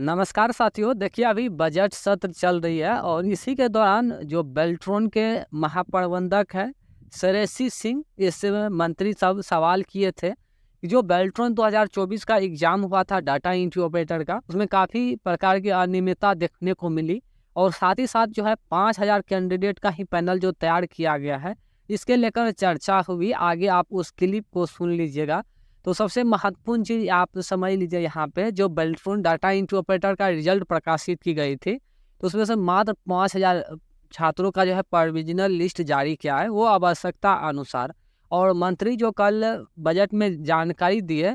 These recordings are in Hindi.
नमस्कार साथियों। देखिए, अभी बजट सत्र चल रही है और इसी के दौरान जो बेल्ट्रॉन के महाप्रबंधक है श्रेयसी सिंह, इस मंत्री सब सवाल किए थे कि जो बेल्ट्रॉन 2024 का एग्जाम हुआ था डाटा एंट्री ऑपरेटर का, उसमें काफ़ी प्रकार की अनियमितता देखने को मिली। और साथ ही साथ जो है 5,000 कैंडिडेट का ही पैनल जो तैयार किया गया है, इसके लेकर चर्चा हुई। आगे आप उस क्लिप को सुन लीजिएगा। तो सबसे महत्वपूर्ण चीज़ आप समझ लीजिए, यहाँ पे जो बेल्ट्रॉन डाटा एंट्री ऑपरेटर का रिजल्ट प्रकाशित की गई थी, तो उसमें से मात्र 5,000 छात्रों का जो है प्रोविजनल लिस्ट जारी किया है, वो आवश्यकता अनुसार। और मंत्री जो कल बजट में जानकारी दिए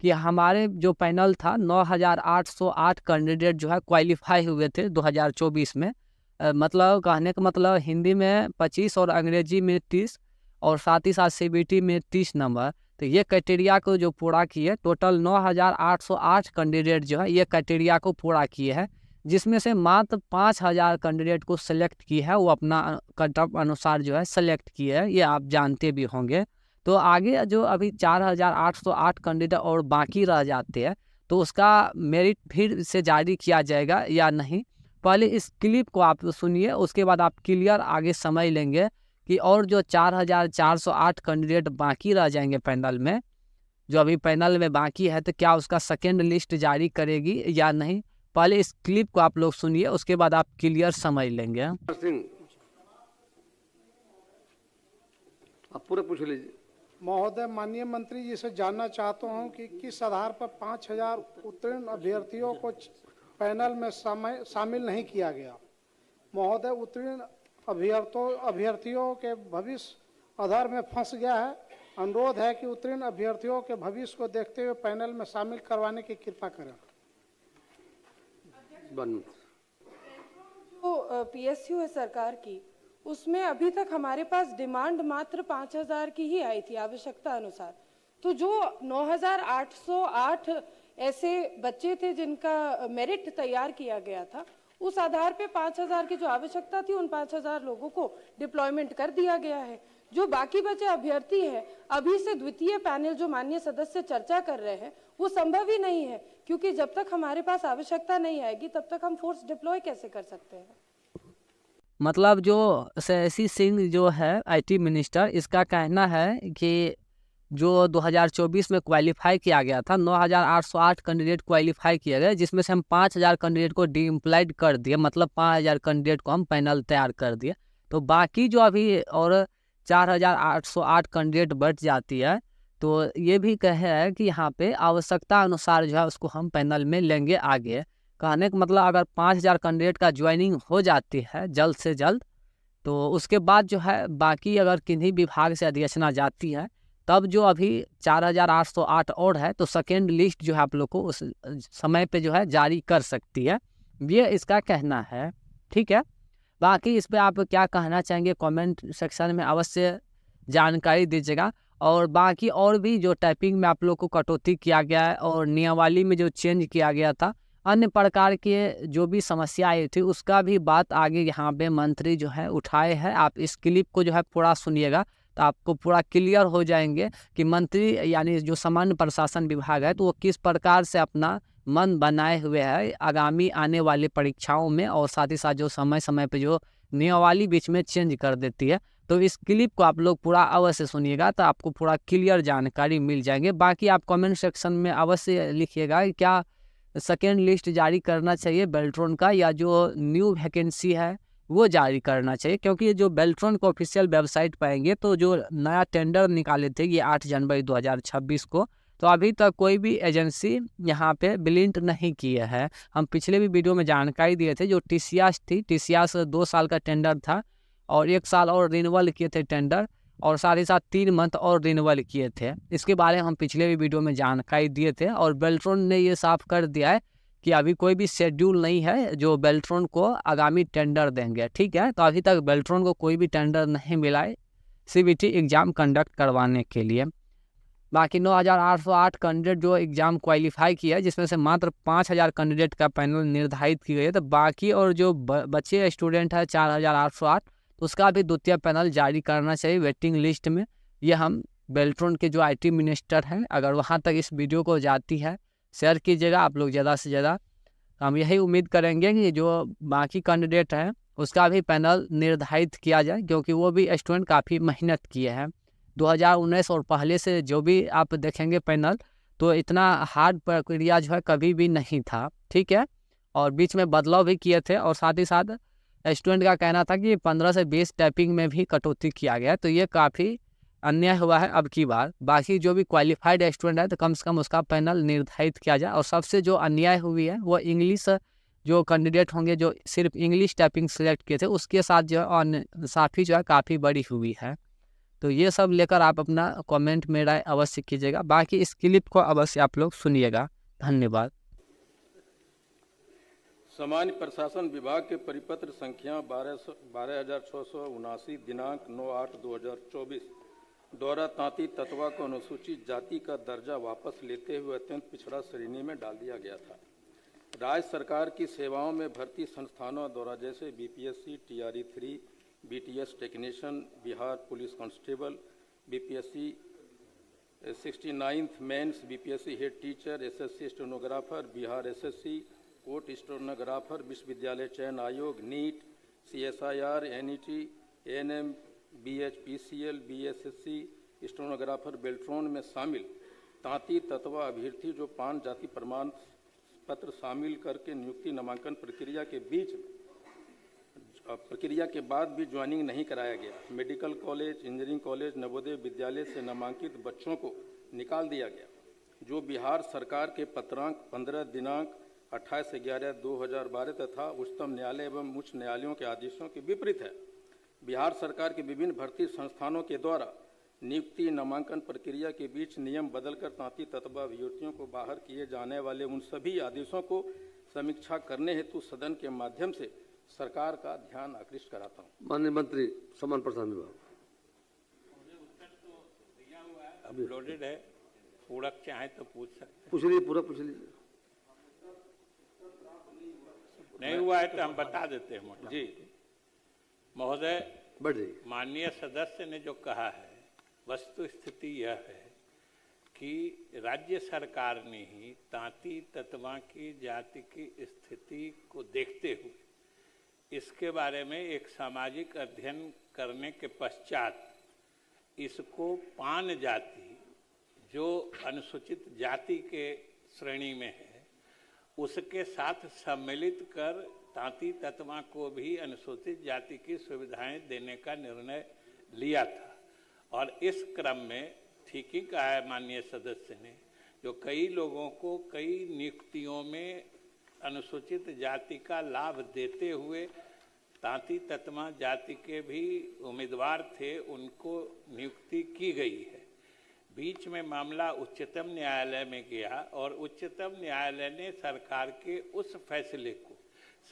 कि हमारे जो पैनल था 9,808 कैंडिडेट जो है क्वालिफाई हुए थे 2024 में। मतलब कहने का मतलब हिंदी में 25 और अंग्रेजी में 30 और साथ ही साथ सीबीटी में 30 नंबर। तो ये क्राइटेरिया को जो पूरा किए, टोटल 9,808 कैंडिडेट जो है ये क्राइटेरिया को पूरा किए हैं, जिसमें से मात्र 5,000 कैंडिडेट को सिलेक्ट की है, वो अपना कट ऑफ अनुसार जो है सेलेक्ट किए है, ये आप जानते भी होंगे। तो आगे जो अभी 4,808 कैंडिडेट और बाकी रह जाते हैं, तो उसका मेरिट फिर से जारी किया जाएगा या नहीं। पहले इस क्लिप को आप सुनिए, उसके बाद आप क्लियर आगे समझ लेंगे कि और जो 4,408 कैंडिडेट बाकी रह जाएंगे पैनल में, जो अभी पैनल में बाकी है, तो क्या उसका सेकेंड लिस्ट जारी करेगी या नहीं। पहले इस क्लिप को आप लोग सुनिए, उसके बाद आप क्लियर समझ लेंगे। सिंह, आप पूरे पूछ लीजिए। महोदय, माननीय मंत्री जी से जानना चाहता हूं कि किस आधार पर 5,000 उत्तीर्ण अभ्यर्थियों को पैनल में शामिल नहीं किया गया। महोदय, उत्तीर्ण अभ्यर्थियों के भविष्य आधार में फंस गया है। अनुरोध है कि उत्तीर्ण अभ्यर्थियों के भविष्य को देखते हुए पैनल में शामिल करवाने की कृपा करें। जो पीएसयू है सरकार की, उसमें अभी तक हमारे पास डिमांड मात्र 5,000 की ही आई थी आवश्यकता अनुसार। तो जो 9,808 ऐसे बच्चे थे जिनका मेरिट तैयार किया गया था, उस आधार पे 5,000 की जो आवश्यकता थी, उन 5,000 लोगों को डिप्लॉयमेंट कर दिया गया है। जो बाकी बचे अभ्यर्थी हैं, अभी से द्वितीय पैनल जो माननीय सदस्य चर्चा कर रहे हैं, वो संभव ही नहीं है, क्योंकि जब तक हमारे पास आवश्यकता नहीं आएगी तब तक हम फोर्स डिप्लॉय कैसे कर सकते हैं। मतलब जो श्रेयसी सिंह जो है आईटी मिनिस्टर, इसका कहना है कि जो 2024 में क्वालिफाई किया गया था, 9,808 कैंडिडेट क्वालिफाई किए गए, जिसमें से हम 5,000 कैंडिडेट को डी एम्प्लॉयड कर दिए, मतलब 5,000 कैंडिडेट को हम पैनल तैयार कर दिए। तो बाकी जो अभी और 4,808 कैंडिडेट बच जाती है, तो ये भी कहे है कि यहाँ पे आवश्यकता अनुसार जो है उसको हम पैनल में लेंगे आगे। कहने का मतलब अगर 5,000 कैंडिडेट का ज्वाइनिंग हो जाती है जल्द से जल्द, तो उसके बाद जो है बाकी अगर किन्हीं विभाग से अधिसूचना जाती है, तब जो अभी 4,808 और है, तो सेकेंड लिस्ट जो है आप लोग को उस समय पे जो है जारी कर सकती है, ये इसका कहना है। ठीक है, बाकी इस पे आप क्या कहना चाहेंगे कमेंट सेक्शन में अवश्य जानकारी दीजिएगा। और बाकी और भी जो टाइपिंग में आप लोग को कटौती किया गया है और नियमावली में जो चेंज किया गया था, अन्य प्रकार के जो भी समस्या आई थी, उसका भी बात आगे यहाँ पे मंत्री जो है उठाए हैं। आप इस क्लिप को जो है पूरा सुनिएगा, तो आपको पूरा क्लियर हो जाएंगे कि मंत्री यानी जो सामान्य प्रशासन विभाग है, तो वो किस प्रकार से अपना मन बनाए हुए है आगामी आने वाली परीक्षाओं में, और साथ ही साथ जो समय समय पे जो नियमावली बीच में चेंज कर देती है। तो इस क्लिप को आप लोग पूरा अवश्य सुनिएगा, तो आपको पूरा क्लियर जानकारी मिल जाएंगे। बाकी आप कमेंट सेक्शन में अवश्य लिखिएगा कि क्या सेकेंड लिस्ट जारी करना चाहिए बेल्ट्रॉन का, या जो न्यू वैकेंसी है वो जारी करना चाहिए। क्योंकि ये जो बेल्ट्रॉन को ऑफिशियल वेबसाइट पाएंगे, तो जो नया टेंडर निकाले थे ये 8 जनवरी 2026 को, तो अभी तक कोई भी एजेंसी यहाँ पे बिलिंट नहीं किए है। हम पिछले भी वीडियो में जानकारी दिए थे, जो टीसीएस थी, टीसीएस 2 साल का टेंडर था और 1 साल और रिन्यूअल किए थे टेंडर, और साथ ही साथ 3 मंथ और रिन्यूअल किए थे। इसके बारे में हम पिछले भी वीडियो में जानकारी दिए थे, और बेल्ट्रॉन ने ये साफ कर दिया है कि अभी कोई भी शेड्यूल नहीं है जो बेल्ट्रॉन को आगामी टेंडर देंगे। ठीक है, तो अभी तक बेल्ट्रॉन को कोई भी टेंडर नहीं मिला है सीबीटी एग्ज़ाम कंडक्ट करवाने के लिए। बाकी 9,808 कैंडिडेट जो एग्ज़ाम क्वालिफाई किया है, जिसमें से मात्र 5,000 कैंडिडेट का पैनल निर्धारित की गई है। तो बाकी और जो बचे स्टूडेंट है 4,808, तो उसका भी द्वितीय पैनल जारी करना चाहिए वेटिंग लिस्ट में। ये हम बेल्ट्रॉन के जो आईटी मिनिस्टर हैं, अगर वहाँ तक इस वीडियो को जाती है शेयर कीजिएगा आप लोग ज़्यादा से ज़्यादा। तो हम यही उम्मीद करेंगे कि जो बाकी कैंडिडेट हैं उसका भी पैनल निर्धारित किया जाए, क्योंकि वो भी स्टूडेंट काफ़ी मेहनत किए हैं। 2019 और पहले से जो भी आप देखेंगे पैनल, तो इतना हार्ड प्रक्रिया जो है कभी भी नहीं था, ठीक है। और बीच में बदलाव भी किए थे, और साथ ही साथ स्टूडेंट का कहना था कि 15 से 20 टाइपिंग में भी कटौती किया गया, तो ये काफ़ी अन्याय हुआ है अब की बार। बाकी जो भी क्वालिफाइड स्टूडेंट है तो कम से कम उसका पैनल निर्धारित किया जाए। और सबसे जो अन्याय हुई है वो इंग्लिश जो कैंडिडेट होंगे जो सिर्फ इंग्लिश टाइपिंग सेलेक्ट किए थे, उसके साथ जो है नाइंसाफ़ी जो है काफ़ी बड़ी हुई है। तो ये सब लेकर आप अपना कमेंट में राय अवश्य कीजिएगा। बाकी इस क्लिप को अवश्य आप लोग सुनिएगा। धन्यवाद। सामान्य प्रशासन विभाग के परिपत्र संख्या 12,679 दिनांक 9/8/2024 द्वारा तांती तत्वा को अनुसूचित जाति का दर्जा वापस लेते हुए अत्यंत पिछड़ा श्रेणी में डाल दिया गया था। राज्य सरकार की सेवाओं में भर्ती संस्थानों द्वारा जैसे BPSC, TRE 3, BTS technician, Bihar police constable, BPSC 69th mains, BPSC head teacher, SSC stenographer, Bihar SSC, court stenographer, विश्वविद्यालय चयन आयोग, NEET, CSIR, NET, ANM, BHPCL, BSSC stenographer Beltron में शामिल तांती तत्वा अभ्यर्थी जो 5 जाति प्रमाण पत्र शामिल करके नियुक्ति नामांकन प्रक्रिया के बाद भी ज्वाइनिंग नहीं कराया गया। Medical college, engineering college, Navodaya Vidyalaya से नामांकित बच्चों को निकाल दिया गया, जो बिहार सरकार के पत्रांक 15 दिनांक 28/11/2012 तथा उच्चतम न्यायालय एवं उच्च न्यायालयों के आदेशों के विपरीत है। बिहार सरकार के विभिन्न भर्ती संस्थानों के द्वारा नियुक्ति नामांकन प्रक्रिया के बीच नियम बदलकर तांती तत्वा अभ्यर्थियों को बाहर किए जाने वाले उन सभी आदेशों को समीक्षा करने हेतु सदन के माध्यम से सरकार का ध्यान आकृष्ट कराता हूँ। माननीय मंत्री सामान्य प्रशासन विभाग। अभी लोडेड है, पूरक चाहे तो पूछ सकते हैं। पूछ लीजिए, पूरा पूछ लीजिए। नहीं हुआ है तो हम बता देते हैं मोटा। जी बैठ जाइए। माननीय सदस्य ने जो कहा है, वस्तु स्थिति यह है कि राज्य सरकार ने ही तांती तत्वा की जाति की स्थिति को देखते हुए इसके बारे में एक सामाजिक अध्ययन करने के पश्चात इसको पान जाति जो अनुसूचित जाति के श्रेणी में है उसके साथ सम्मिलित कर तांती तत्वा को भी अनुसूचित जाति की सुविधाएं देने का निर्णय लिया था। और इस क्रम में ठीक ही कहा है माननीय सदस्य ने, जो कई लोगों को कई नियुक्तियों में अनुसूचित जाति का लाभ देते हुए तांती तत्वा जाति के भी उम्मीदवार थे, उनको नियुक्ति की गई है। बीच में मामला उच्चतम न्यायालय में गया और उच्चतम न्यायालय ने सरकार के उस फैसले को,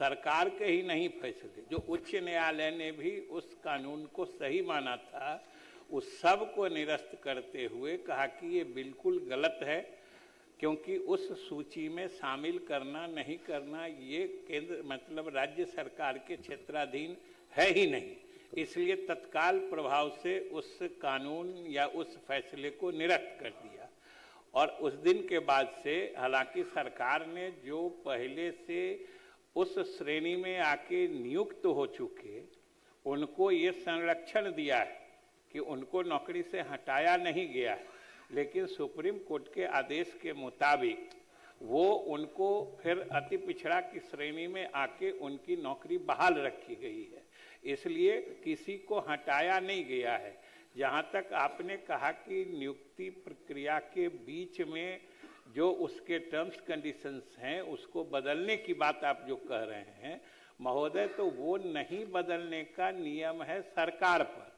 सरकार के ही नहीं फैसले, जो उच्च न्यायालय ने भी उस कानून को सही माना था, उस सब को निरस्त करते हुए कहा कि ये बिल्कुल गलत है, क्योंकि उस सूची में शामिल करना नहीं करना ये केंद्र मतलब राज्य सरकार के क्षेत्राधीन है ही नहीं। इसलिए तत्काल प्रभाव से उस कानून या उस फैसले को निरस्त कर दिया। और उस दिन के बाद से हालांकि सरकार ने जो पहले से उस श्रेणी में आके नियुक्त हो चुके उनको ये संरक्षण दिया है कि उनको नौकरी से हटाया नहीं गया है, लेकिन सुप्रीम कोर्ट के आदेश के मुताबिक वो उनको फिर अति पिछड़ा की श्रेणी में आके उनकी नौकरी बहाल रखी गई है। इसलिए किसी को हटाया नहीं गया है। जहाँ तक आपने कहा कि नियुक्ति प्रक्रिया के बीच में जो उसके टर्म्स कंडीशंस हैं उसको बदलने की बात आप जो कह रहे हैं महोदय, तो वो नहीं बदलने का नियम है सरकार पर,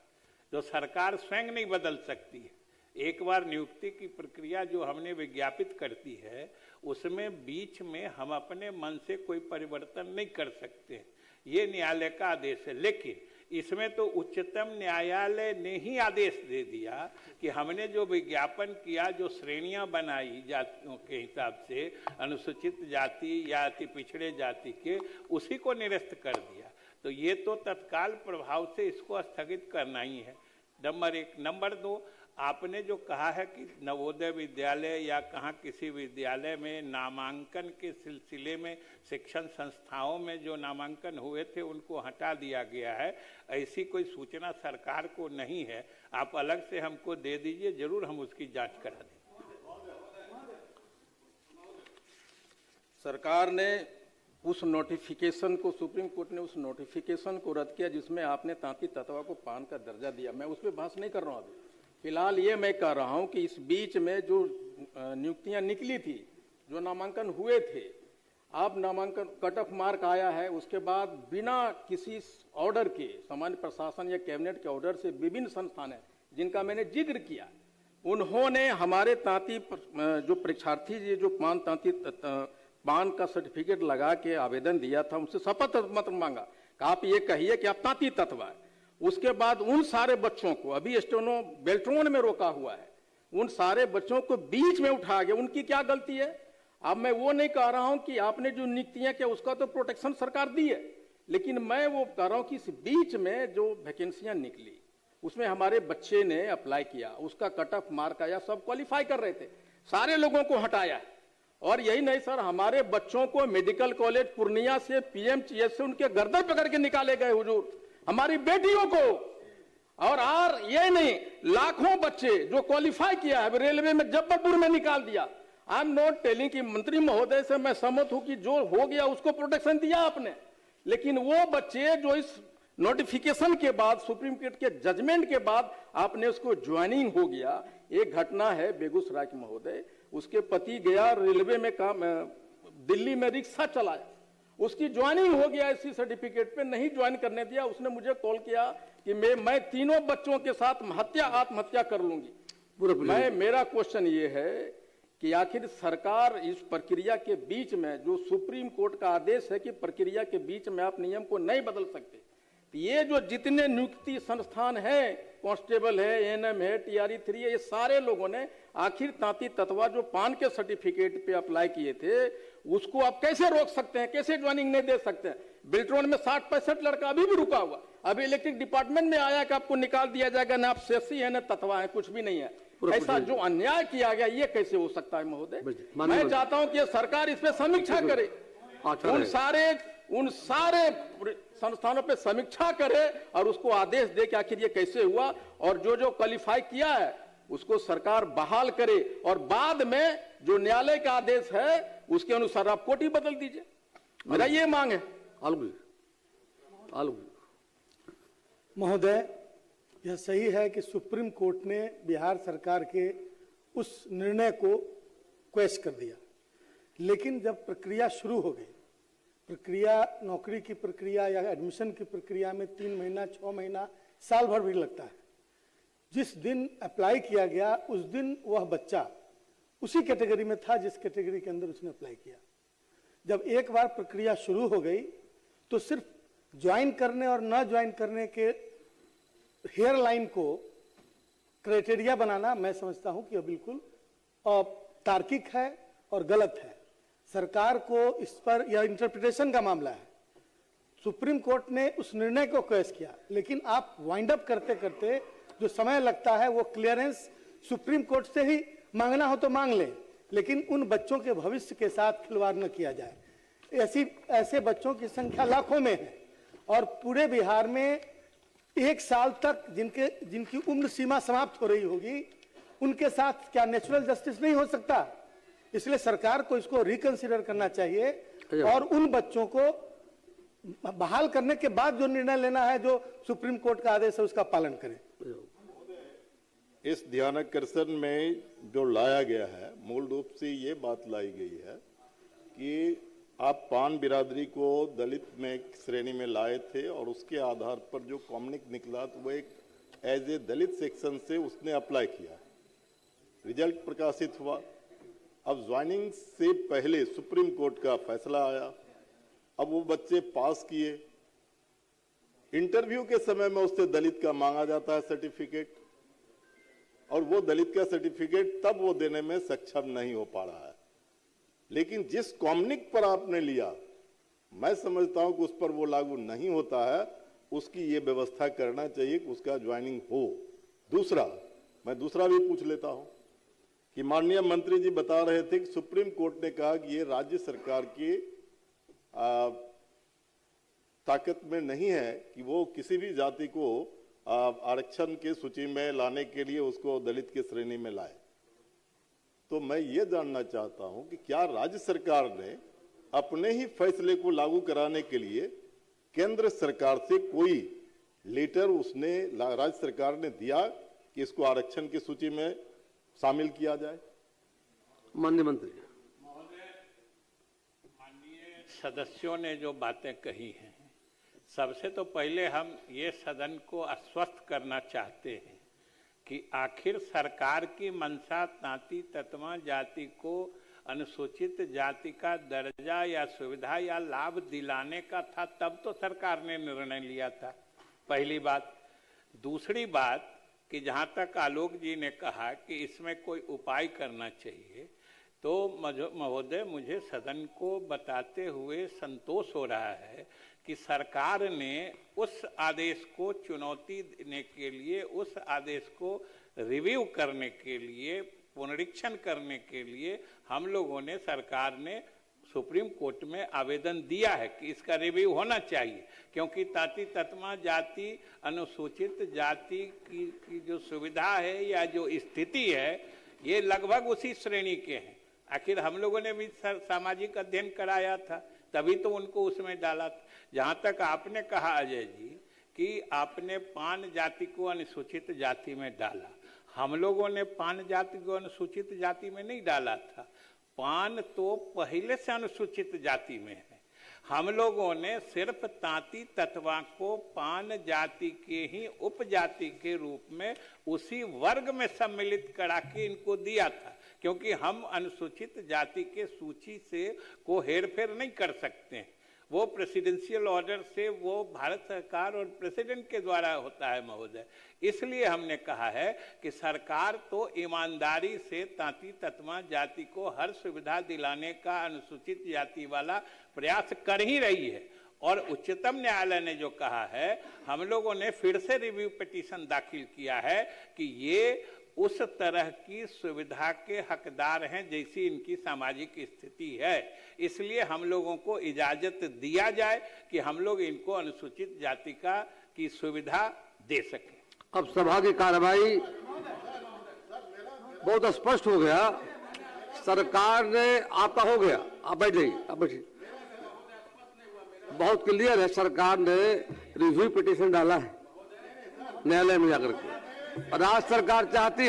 जो सरकार स्वयं नहीं बदल सकती है। एक बार नियुक्ति की प्रक्रिया जो हमने विज्ञापित करती है उसमें बीच में हम अपने मन से कोई परिवर्तन नहीं कर सकते, ये न्यायालय का आदेश है। लेकिन इसमें तो उच्चतम न्यायालय ने ही आदेश दे दिया कि हमने जो विज्ञापन किया, जो श्रेणियां बनाई जातियों के हिसाब से अनुसूचित जाति या अति पिछड़े जाति के, उसी को निरस्त कर दिया। तो ये तो तत्काल प्रभाव से इसको स्थगित करना ही है, नंबर एक। नंबर दो, आपने जो कहा है कि नवोदय विद्यालय या कहाँ किसी विद्यालय में नामांकन के सिलसिले में शिक्षण संस्थाओं में जो नामांकन हुए थे उनको हटा दिया गया है, ऐसी कोई सूचना सरकार को नहीं है। आप अलग से हमको दे दीजिए, जरूर हम उसकी जांच करा दें। सरकार ने उस नोटिफिकेशन को, सुप्रीम कोर्ट ने उस नोटिफिकेशन को रद्द किया जिसमें आपने तांती तत्वा को पान का दर्जा दिया। मैं उस पर बहस नहीं कर रहा हूँ अभी। फिलहाल ये मैं कह रहा हूँ कि इस बीच में जो नियुक्तियां निकली थी, जो नामांकन हुए थे, आप नामांकन कट ऑफ मार्क आया है, उसके बाद बिना किसी ऑर्डर के, सामान्य प्रशासन या कैबिनेट के ऑर्डर से विभिन्न संस्थान हैं जिनका मैंने जिक्र किया, उन्होंने हमारे तांती जो परीक्षार्थी जो पान का सर्टिफिकेट लगा के आवेदन दिया था, उनसे शपथ मत मांगा कि आप ये कहिए कि आप तांती तत्व है। उसके बाद उन सारे बच्चों को, अभी स्टेनो बेल्ट्रोन में रोका हुआ है, उन सारे बच्चों को बीच में उठाया गया। उनकी क्या गलती है? अब मैं वो नहीं कह रहा हूं कि आपने जो नियुक्तियां किया उसका तो प्रोटेक्शन सरकार दी है, लेकिन मैं वो कह रहा हूं कि इस बीच में जो वैकेंसियां निकली उसमें हमारे बच्चे ने अप्लाई किया, उसका कट ऑफ मार्क आया, सब क्वालिफाई कर रहे थे, सारे लोगों को हटाया है। और यही नहीं सर, हमारे बच्चों को मेडिकल कॉलेज पूर्णिया से पीएमसीएच से उनके गर्दन पकड़ के निकाले गए हुजूर, हमारी बेटियों को। और ये नहीं, लाखों बच्चे जो क्वालिफाई किया है रेलवे में जबलपुर में निकाल दिया। आई एम नॉट टेलिंग कि मंत्री महोदय से मैं सहमत हूं कि जो हो गया उसको प्रोटेक्शन दिया आपने, लेकिन वो बच्चे जो इस नोटिफिकेशन के बाद, सुप्रीम कोर्ट के जजमेंट के बाद आपने उसको ज्वाइनिंग हो गया। एक घटना है बेगूसराय के महोदय, उसके पति गया रेलवे में काम, दिल्ली में रिक्शा चलाया, उसकी ज्वाइनिंग हो गया इसी सर्टिफिकेट पे, नहीं ज्वाइन करने दिया। उसने मुझे कॉल किया कि मैं तीनों बच्चों के साथ आत्महत्या कर लूंगी। मेरा क्वेश्चन ये है कि आखिर सरकार इस प्रक्रिया के बीच में, जो सुप्रीम कोर्ट का आदेश है कि प्रक्रिया के बीच में आप नियम को नहीं बदल सकते, ये जो जितने नियुक्ति संस्थान हैं, कांस्टेबल है, एएनएम है, टीआरई 3 है, ये सारे लोगों ने आखिर तांती तत्वा जो पान के सर्टिफिकेट पे अप्लाई किए थे, उसको आप कैसे रोक सकते हैं, कैसे ज्वाइनिंग नहीं दे सकते हैं? बेल्ट्रोन में 60-65 लड़का अभी भी रुका हुआ, अभी इलेक्ट्रिक डिपार्टमेंट में आया कि आपको निकाल दिया जाएगा, ना आप सेसी है ना तत्वा है, कुछ भी नहीं है। ऐसा जो अन्याय किया गया, ये कैसे हो सकता है महोदय? मैं चाहता हूं कि सरकार इस पे समीक्षा करे, उन सारे संस्थानों पे समीक्षा करे और उसको आदेश दे कि आखिर ये कैसे हुआ, और जो क्वालिफाई किया है उसको सरकार बहाल करे, और बाद में जो न्यायालय का आदेश है उसके अनुसार आप कोटी बदल दीजिए। मेरा ये मांग है। महोदय, यह सही है कि सुप्रीम कोर्ट ने बिहार सरकार के उस निर्णय को क्वेश कर दिया, लेकिन जब प्रक्रिया शुरू हो गई, प्रक्रिया नौकरी की प्रक्रिया या एडमिशन की प्रक्रिया में 3 महीना 6 महीना साल भर भी लगता है। जिस दिन अप्लाई किया गया उस दिन वह बच्चा उसी कैटेगरी में था जिस कैटेगरी के अंदर उसने अप्लाई किया। जब एक बार प्रक्रिया शुरू हो गई तो सिर्फ ज्वाइन करने और न ज्वाइन करने के हेयर लाइन को क्राइटेरिया बनाना, मैं समझता हूं कि यह बिल्कुल तार्किक है और गलत है। सरकार को इस पर, यह इंटरप्रिटेशन का मामला है, सुप्रीम कोर्ट ने उस निर्णय को क्वेश किया, लेकिन आप वाइंड अप करते करते जो समय लगता है वो क्लियरेंस सुप्रीम कोर्ट से ही मांगना हो तो मांग ले, लेकिन उन बच्चों के भविष्य के साथ खिलवाड़ न किया जाए। ऐसे बच्चों की संख्या लाखों में है, और पूरे बिहार में 1 साल तक जिनकी उम्र सीमा समाप्त हो रही होगी, उनके साथ क्या नेचुरल जस्टिस नहीं हो सकता? इसलिए सरकार को इसको रिकंसिडर करना चाहिए और उन बच्चों को बहाल करने के बाद जो निर्णय लेना है, जो सुप्रीम कोर्ट का आदेश है, उसका पालन करें। इस ध्यानाकर्षण में जो लाया गया है, मूल रूप से ये बात लाई गई है कि आप पान बिरादरी को दलित में श्रेणी में लाए थे, और उसके आधार पर जो कॉम्युनिक निकला तो वो एक एज ए दलित सेक्शन से उसने अप्लाई किया, रिजल्ट प्रकाशित हुआ। अब ज्वाइनिंग से पहले सुप्रीम कोर्ट का फैसला आया, अब वो बच्चे पास किए, इंटरव्यू के समय में उससे दलित का मांगा जाता है सर्टिफिकेट, और वो दलित का सर्टिफिकेट तब वो देने में सक्षम नहीं हो पा रहा है। लेकिन जिस कॉम्युनिक पर आपने लिया, मैं समझता हूं कि उस पर वो लागू नहीं होता है, उसकी ये व्यवस्था करना चाहिए कि उसका ज्वाइनिंग हो। दूसरा, मैं दूसरा भी पूछ लेता हूं कि माननीय मंत्री जी बता रहे थे कि सुप्रीम कोर्ट ने कहा कि ये राज्य सरकार की ताकत में नहीं है कि वो किसी भी जाति को आरक्षण की सूची में लाने के लिए उसको दलित की श्रेणी में लाए। तो मैं ये जानना चाहता हूं कि क्या राज्य सरकार ने अपने ही फैसले को लागू कराने के लिए केंद्र सरकार से कोई लेटर उसने राज्य सरकार ने दिया कि इसको आरक्षण की सूची में शामिल किया जाए? माननीय मंत्री। माननीय सदस्यों ने जो बातें कही हैं, सबसे तो पहले हम ये सदन को आश्वस्त करना चाहते हैं कि आखिर सरकार की मंशा तांती ततवा जाति को अनुसूचित जाति का दर्जा या सुविधा या लाभ दिलाने का था, तब तो सरकार ने निर्णय लिया था। पहली बात। दूसरी बात कि जहां तक आलोक जी ने कहा कि इसमें कोई उपाय करना चाहिए, तो महोदय मुझे सदन को बताते हुए संतोष हो रहा है कि सरकार ने उस आदेश को चुनौती देने के लिए, उस आदेश को रिव्यू करने के लिए, पुनरीक्षण करने के लिए हम लोगों ने, सरकार ने सुप्रीम कोर्ट में आवेदन दिया है कि इसका रिव्यू होना चाहिए, क्योंकि ताती ततमा जाति, अनुसूचित जाति की जो सुविधा है या जो स्थिति है, ये लगभग उसी श्रेणी के हैं। आखिर हम लोगों ने भी सामाजिक अध्ययन कराया था, तभी तो उनको उसमें डाला था। जहाँ तक आपने कहा अजय जी कि आपने पान जाति को अनुसूचित जाति में डाला, हम लोगों ने पान जाति को अनुसूचित जाति में नहीं डाला था। पान तो पहले से अनुसूचित जाति में है। हम लोगों ने सिर्फ तांती ततवा को पान जाति के ही उपजाति के रूप में उसी वर्ग में सम्मिलित करा के इनको दिया था, क्योंकि हम अनुसूचित जाति के सूची से को हेरफेर नहीं कर सकते हैं। वो प्रेसिडेंशियल ऑर्डर से वो भारत सरकार और प्रेसिडेंट के द्वारा होता है महोदय। इसलिए हमने कहा है कि सरकार तो ईमानदारी से तांती ततमा जाति को हर सुविधा दिलाने का अनुसूचित जाति वाला प्रयास कर ही रही है। और उच्चतम न्यायालय ने जो कहा है, हम लोगों ने फिर से रिव्यू पिटीशन दाखिल किया है कि ये उस तरह की सुविधा के हकदार हैं जैसी इनकी सामाजिक स्थिति है। इसलिए हम लोगों को इजाजत दिया जाए कि हम लोग इनको अनुसूचित जाति की सुविधा दे सकें। अब सभा की कार्रवाई बहुत स्पष्ट हो गया। सरकार ने आता हो गया। आप बैठ जाइए, आप बैठिए। बहुत क्लियर है, सरकार ने रिव्यू पिटीशन डाला है न्यायालय में जाकर के। राज्य सरकार चाहती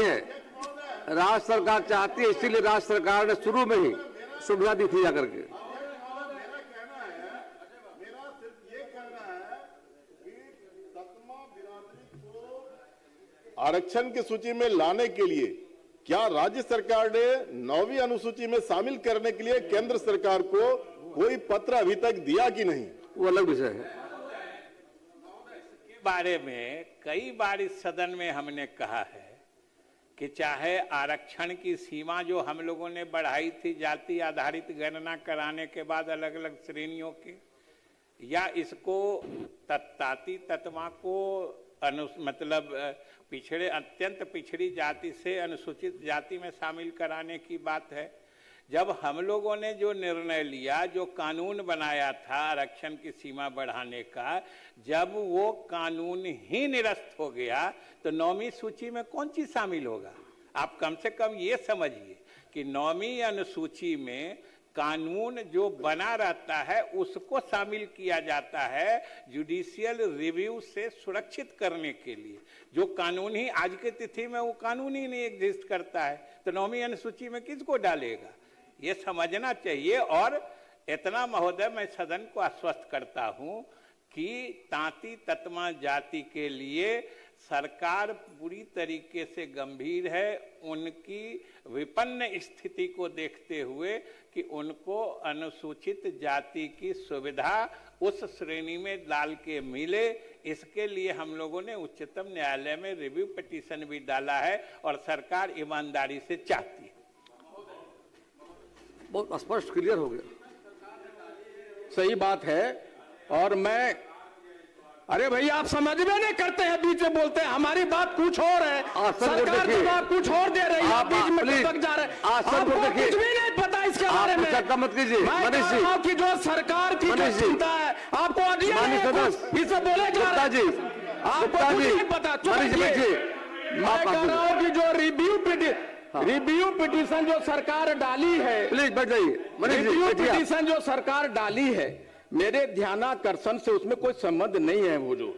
है, इसीलिए राज्य सरकार ने शुरू में ही सुविधा दी थी जाकर के। मेरा सिर्फ ये कहना है कि ततमा बिरादरी को आरक्षण की सूची में लाने के लिए क्या राज्य सरकार ने 9वीं अनुसूची में शामिल करने के लिए केंद्र सरकार को कोई पत्र अभी तक दिया कि नहीं, वो अलग विषय है। बारे में कई बार इस सदन में हमने कहा है कि चाहे आरक्षण की सीमा जो हम लोगों ने बढ़ाई थी जाति आधारित गणना कराने के बाद अलग अलग श्रेणियों के, या इसको ताती ततवा को मतलब पिछड़े अत्यंत पिछड़ी जाति से अनुसूचित जाति में शामिल कराने की बात है। जब हम लोगों ने जो निर्णय लिया, जो कानून बनाया था आरक्षण की सीमा बढ़ाने का, जब वो कानून ही निरस्त हो गया तो 9वीं सूची में कौन चीज शामिल होगा? आप कम से कम ये समझिए कि 9वीं अनुसूची में कानून जो बना रहता है उसको शामिल किया जाता है जुडिशियल रिव्यू से सुरक्षित करने के लिए। जो कानून ही आज की तिथि में वो कानून ही नहीं एग्जिस्ट करता है, तो 9वीं अनुसूची में किसको डालेगा? ये समझना चाहिए। और इतना महोदय मैं सदन को आश्वस्त करता हूं कि तांती ततमा जाति के लिए सरकार पूरी तरीके से गंभीर है, उनकी विपन्न स्थिति को देखते हुए कि उनको अनुसूचित जाति की सुविधा उस श्रेणी में डाल के मिले। इसके लिए हम लोगों ने उच्चतम न्यायालय में रिव्यू पिटीशन भी डाला है और सरकार ईमानदारी से चाहती है। बहुत स्पष्ट क्लियर हो गया। सही बात है। और मैं अरे भैया आप समझ में नहीं करते हैं, बीच में बोलते हैं, हमारी बात कुछ और है, सरकार की बात कुछ और दे रही है, आप बीच में टपक जा रहे हैं, आपको कुछ भी नहीं पता इसके बारे में। चर्चा मत कीजिए मैं कह रहा हूं कि जो सरकार की चिंता है आपको इसे बोले जा रहे हैं, आपको कुछ नहीं पता। मैं कह रहा हूं कि जो रिव्यू पिटीशन जो सरकार डाली है, प्लीज बैठ जाइए, रिव्यू पिटीशन जो सरकार डाली है, मेरे ध्यानाकर्षण से उसमें कोई संबंध नहीं है। वो जो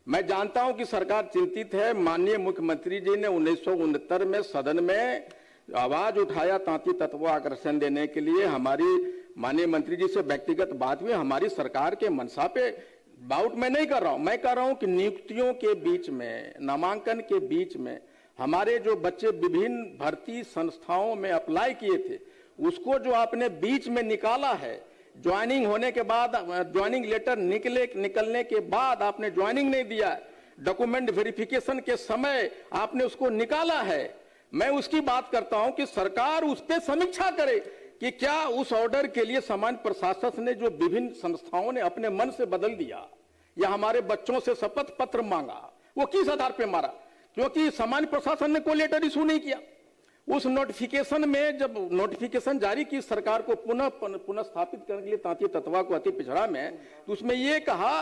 मैं जानता हूं कि सरकार चिंतित है। माननीय मुख्यमंत्री जी ने 1969 में सदन में आवाज उठाया तांती तत्व आकर्षण देने के लिए। हमारी माननीय मंत्री जी से व्यक्तिगत बात हुई, हमारी सरकार के मंशा पे बाउट मैं नहीं कर रहा हूं। मैं कह रहा हूं कि नियुक्तियों के बीच में, नामांकन के बीच में हमारे जो बच्चे विभिन्न भर्ती संस्थाओं में अप्लाई किए थे, उसको जो आपने बीच में निकाला है, ज्वाइनिंग होने के बाद, ज्वाइनिंग लेटर निकलने के बाद आपने ज्वाइनिंग नहीं दिया, डॉक्यूमेंट वेरिफिकेशन के समय आपने उसको निकाला है। मैं उसकी बात करता हूं कि सरकार उस पर समीक्षा करे कि क्या उस ऑर्डर के लिए सामान्य प्रशासन ने जो विभिन्न संस्थाओं ने अपने मन से बदल दिया या हमारे बच्चों से शपथ पत्र मांगा, वो किस आधार पर मारा? क्योंकि सामान्य प्रशासन ने कोई लेटर इशू नहीं किया। उस नोटिफिकेशन में जब नोटिफिकेशन जारी की सरकार को पुनः स्थापित करने के लिए तांती तत्वा को अति पिछड़ा में, तो उसमें यह कहा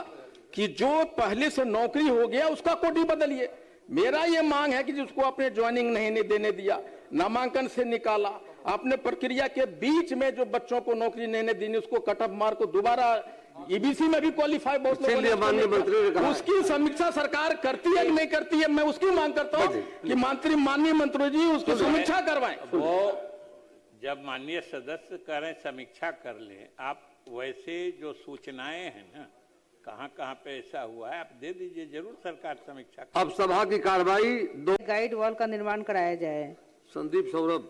कि जो पहले से नौकरी हो गया उसका कोड ही बदलिए। मेरा ये मांग है कि जिसको आपने ज्वाइनिंग नहीं देने दिया, नामांकन से निकाला, आपने प्रक्रिया के बीच में जो बच्चों को नौकरी नहीं देनी, उसको कट ऑफ मार्क को दोबारा ईबीसी में भी क्वालिफाई बहुत लोगों ने, माननीय मंत्री ने कहा उसकी समीक्षा सरकार करती है कि नहीं करती है। मैं उसकी मांग करता हूं कि माननीय मंत्री जी उसकी समीक्षा करवाएं। वो जब माननीय सदस्य करें समीक्षा कर लें, आप वैसे जो सूचनाएं हैं ना, कहां पे ऐसा हुआ है आप दे दीजिए, जरूर सरकार समीक्षा करे। अब सभा की कार्रवाई गाइड वॉल का निर्माण कराया जाए। संदीप सौरभ।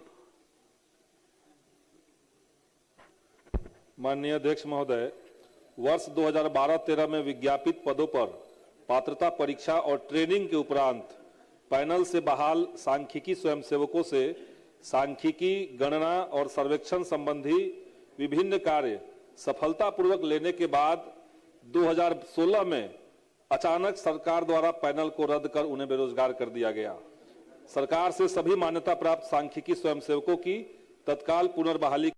माननीय अध्यक्ष महोदय, वर्ष 2012-13 में विज्ञापित पदों पर पात्रता परीक्षा और ट्रेनिंग के उपरांत पैनल से बहाल सांख्यिकी स्वयंसेवकों से सांख्यिकी, गणना और सर्वेक्षण संबंधी विभिन्न कार्य सफलतापूर्वक लेने के बाद 2016 में अचानक सरकार द्वारा पैनल को रद्द कर उन्हें बेरोजगार कर दिया गया। सरकार से सभी मान्यता प्राप्त सांख्यिकी स्वयंसेवकों की तत्काल पुनर्बहाली